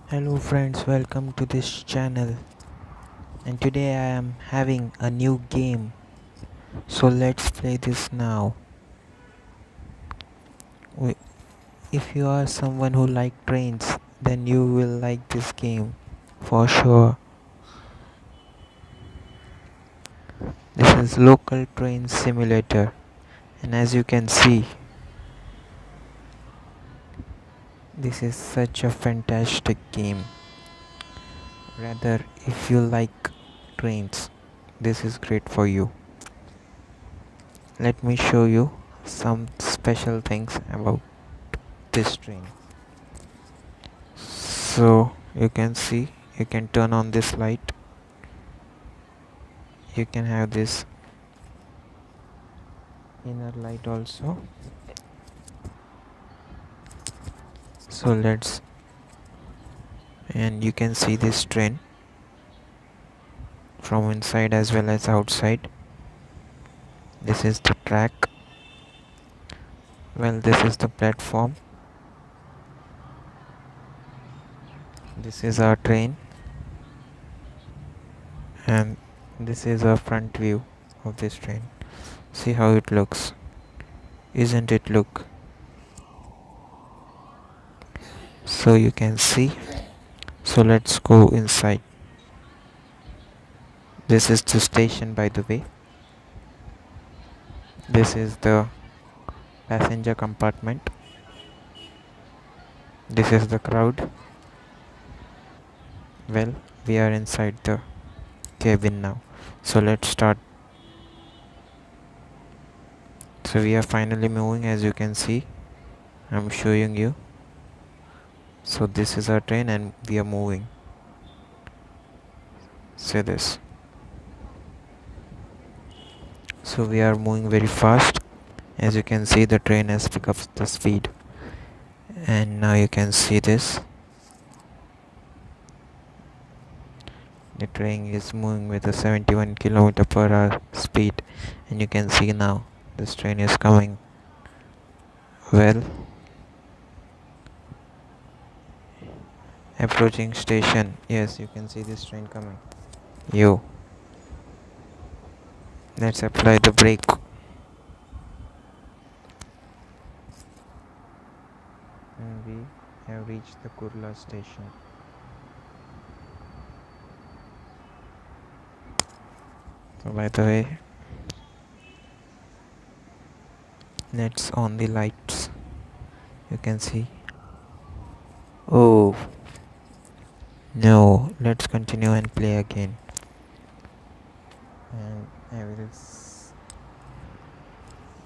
Hello friends, welcome to this channel, and today I am having a new game. So let's play this now. We- If you are someone who like trains, then you will like this game for sure. This is local train simulator, and as you can see, this is such a fantastic game. Rather, if you like trains, this is great for you. Let me show you some special things about this train. So you can see, you can turn on this light, you can have this inner light also. So let's, and you can see this train from inside as well as outside. This is the track. Well, this is the platform. This is our train, and this is a front view of this train. See how it looks. Isn't it look? So you can see. So let's go inside. This is the station, by the way. This is the passenger compartment. This is the crowd. Well, we are inside the cabin now. So let's start. So we are finally moving, as you can see. I'm showing you. So this is our train and we are moving. See this. So we are moving very fast. As you can see, the train has picked up the speed. And now you can see this. The train is moving with a 71 kilometer per hour speed. And you can see now this train is coming. Well, approaching station. Yes, you can see this train coming. Yo, let's apply the brake. And we have reached the Kurla station. So by the way, let's on the lights. You can see. Oh no, let's continue and play again. And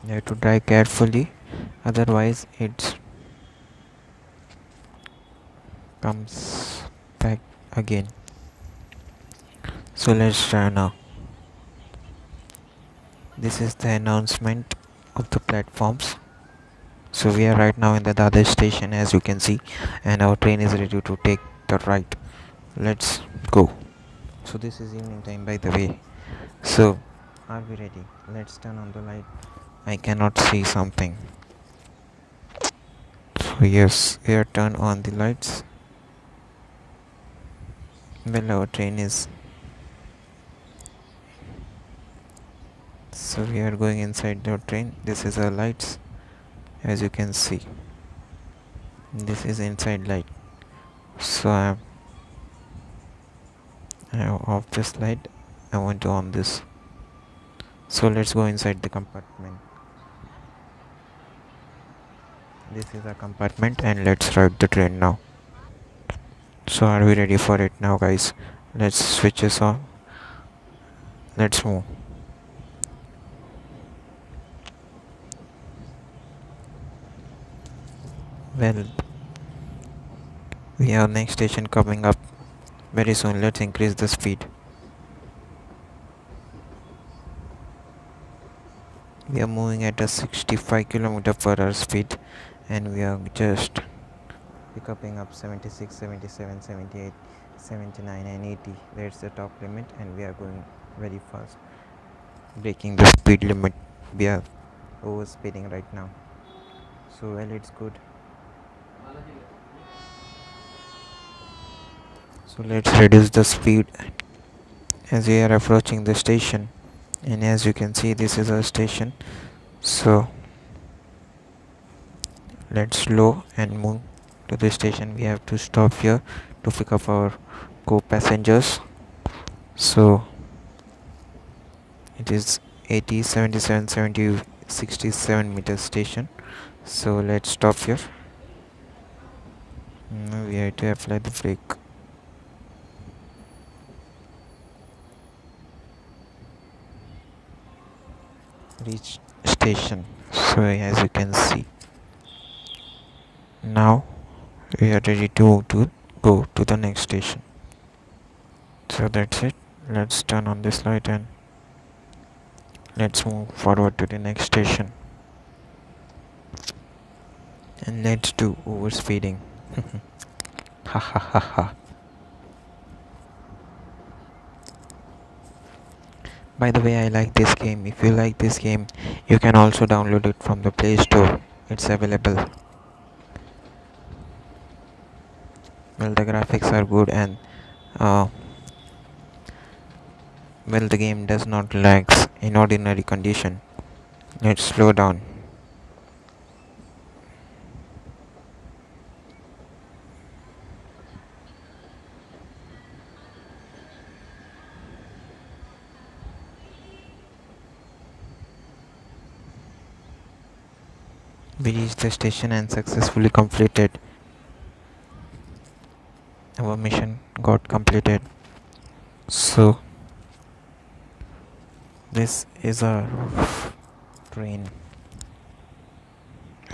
you have to drive carefully, otherwise it comes back again. So let's try now. This is the announcement of the platforms. So we are right now in the Dadar station, as you can see, and our train is ready to take the right. Let's go. So this is evening time, by the way. So are we ready? Let's turn on the light. I cannot see something. So yes, we are turned on the lights. Well, our train is. So we are going inside the train. This is our lights, as you can see. This is inside light. So I have off this light. I want to on this. So let's go inside the compartment. This is a compartment, and let's ride the train now. So are we ready for it now, guys? Let's switch this on. Let's move. Well, we have next station coming up very soon. Let's increase the speed. We are moving at a 65 kilometer per hour speed, and we are just picking up 76, 77, 78, 79, and 80. That's the top limit, and we are going very fast, breaking the speed limit. We are over speeding right now. So well, it's good. So let's reduce the speed as we are approaching the station. And as you can see, this is our station. So let's slow and move to the station. We have to stop here to pick up our co-passengers. So it is 80, 77, 70, 67 meters station. So let's stop here. Now we have to apply the brake. Reach station. So as you can see, now we are ready to go to the next station. So that's it. Let's turn on this light and let's move forward to the next station. And let's do overspeeding. Ha ha ha ha. By the way, I like this game. If you like this game, you can also download it from the Play Store. It's available. Well, the graphics are good, and uh, well, the game does not lags in ordinary condition. Let's slow down. We reached the station and successfully completed. Our mission got completed. So this is our train.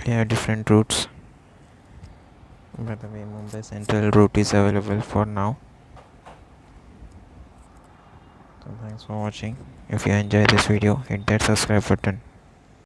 We have different routes. By the way, Mumbai Central route is available for now. So thanks for watching. If you enjoy this video, hit that subscribe button.